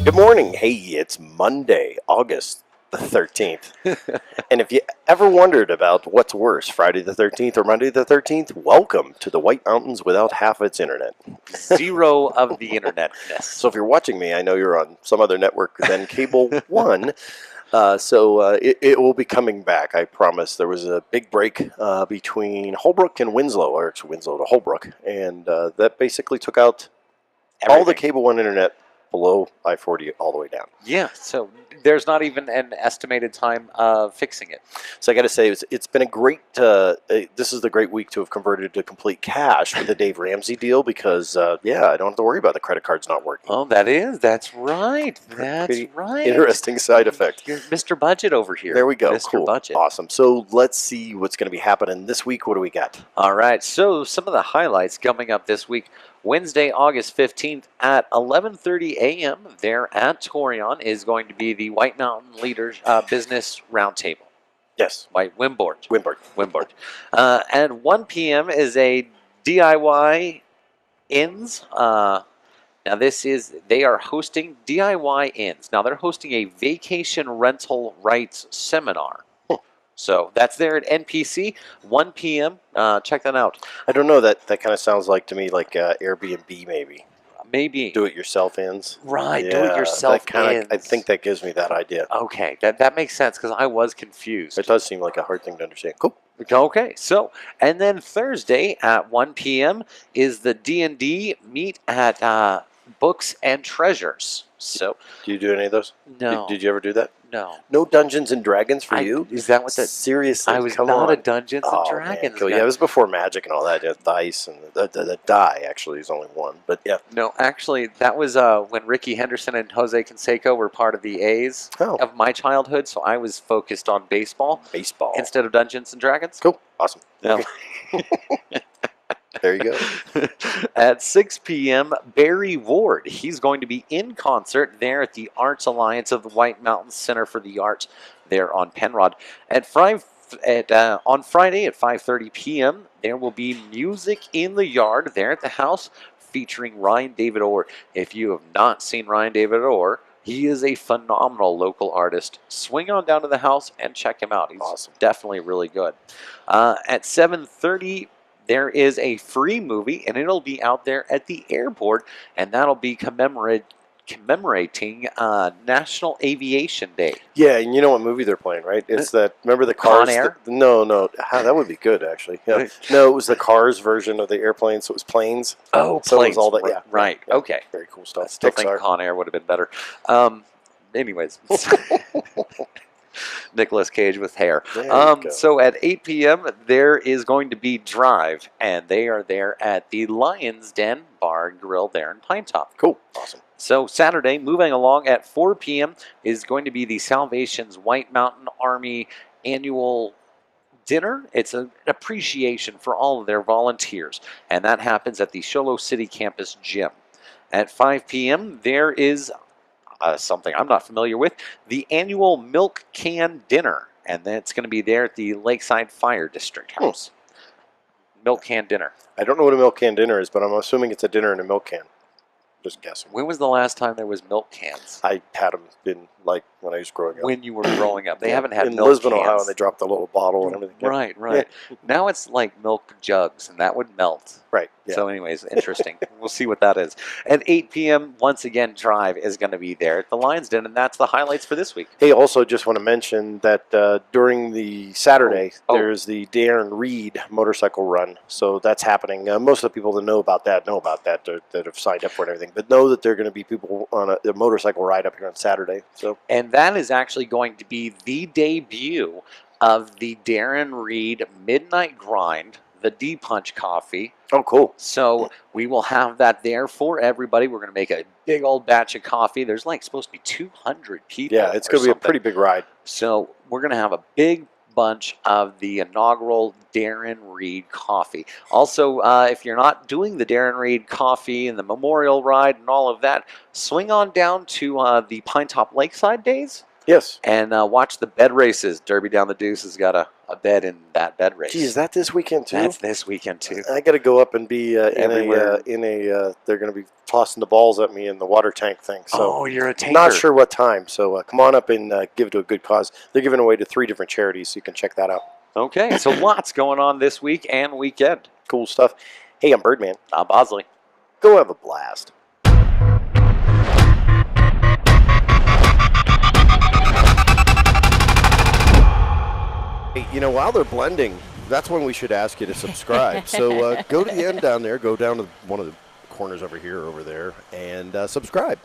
Good morning. Hey, it's Monday, August the 13th. And if you ever wondered about what's worse, Friday the 13th or Monday the 13th, welcome to the White Mountains without half its internet. Zero of the internetness. So if you're watching me, I know you're on some other network than Cable One. It will be coming back, I promise. There was a big break between Holbrook and Winslow, or actually Winslow to Holbrook, and that basically took out all the Cable One internet below I-40 all the way down. Yeah, so there's not even an estimated time of fixing it. So I got to say, it's been a great, this is the great week to have converted to complete cash with the Dave Ramsey deal because, yeah, I don't have to worry about the credit cards not working. Oh, that's right. That's right. Interesting side effect. You're Mr. Budget over here. There we go. Mr. Cool. Budget. Awesome. So let's see what's going to be happening this week. What do we got? All right, so some of the highlights coming up this week. Wednesday, August 15th at 11:30 a.m. there at Torreon is going to be the White Mountain Leaders Business Roundtable. Yes. WMBORT. WMBORT. At 1 p.m. is a DIY Inns. Now they are hosting DIY Inns. Now they're hosting a vacation rental rights seminar. So that's there at NPC, 1 p.m. Check that out. I don't know. That kind of sounds like to me like Airbnb maybe. Maybe. Do-it-yourself inns. Right, Yeah, do-it-yourself inns. I think that gives me that idea. Okay, that makes sense because I was confused. It does seem like a hard thing to understand. Cool. Okay, so, and then Thursday at 1 p.m. is the D&D meet at Books and Treasures. So, Do you do any of those? no. Did you ever do that? No. No Dungeons and Dragons for you? Is that what that... Seriously? I was come not on. a Dungeons and Dragons Man, cool. guy. Yeah, it was before Magic and all that. Yeah, dice and the die actually is only one. But yeah. No, actually, that was when Ricky Henderson and Jose Canseco were part of the A's of my childhood, so I was focused on baseball. Instead of Dungeons and Dragons. Cool. Awesome. No. There you go. At 6 p.m., Barry Ward. He's going to be in concert there at the Arts Alliance of the White Mountains Center for the Arts there on Penrod. On Friday at 5:30 p.m., there will be Music in the Yard there at the house featuring Ryan David Orr. If you have not seen Ryan David Orr, he is a phenomenal local artist. Swing on down to the house and check him out. He's awesome. Definitely really good. At 7:30, there is a free movie, and it'll be out there at the airport, and that'll be commemorating National Aviation Day. Yeah, and you know what movie they're playing, right? It's that, remember the Cars? Con Air? No. That would be good, actually. Yeah. No, it was the Cars version of the airplane, so it was planes. Oh, so planes. It was all that, yeah. Right, yeah. Okay. Very cool stuff. I still think Con Air would have been better. Anyways. Nicolas Cage with hair. So at 8 p.m., there is going to be Drive, and they are there at the Lion's Den Bar and Grill there in Pine Top. Cool. Awesome. So Saturday, moving along at 4 p.m., is going to be the Salvation's White Mountain Army annual dinner. It's an appreciation for all of their volunteers, and that happens at the Sholo City Campus Gym. At 5 p.m., there is something I'm not familiar with, the annual Milk Can Dinner, and that's going to be there at the Lakeside Fire District House. Milk Can Dinner. I don't know what a milk can dinner is, but I'm assuming it's a dinner in a milk can. Just guessing. When was the last time there was milk cans? I had them in, like, when I was growing up. When you were growing up. They haven't had in milk Lisbon, cans. Ohio, and they dropped a little bottle and everything. Right. Yeah. Now it's like milk jugs, and that would melt. Right. Yeah. So anyways, interesting. We'll see what that is. At 8 p.m., once again, Drive is going to be there at the Lion's Den, and that's the highlights for this week. Hey, also just want to mention that during the Saturday, there's the Darren Reed motorcycle run. So that's happening. Most of the people that know about that that have signed up for it and everything. But know that there are going to be people on a motorcycle ride up here on Saturday. So, and that is actually going to be the debut of the Darren Reed Midnight Grind, the D-Punch coffee. Oh, cool. So we will have that there for everybody. We're going to make a big old batch of coffee. There's like supposed to be 200 people. Yeah, it's going to be a pretty big ride. So we're going to have a big bunch of the inaugural Darren Reed coffee. Also, if you're not doing the Darren Reed coffee and the memorial ride and all of that, swing on down to the Pine Top Lakeside days. Yes. And watch the bed races. Derby Down the Deuce has got a bed in that bed race. Gee, is that this weekend too? That's this weekend too. I got to go up and be Everywhere. they're going to be tossing the balls at me in the water tank thing. So You're a tanker. not sure what time. So come on up and give to a good cause. They're giving away to 3 different charities, so you can check that out. Okay, so lots going on this week and weekend. Cool stuff. Hey, I'm Birdman. I'm Bosley. Go have a blast. Hey, while they're blending, that's when we should ask you to subscribe. So go to the end down there, go down to one of the corners over here, over there, and subscribe.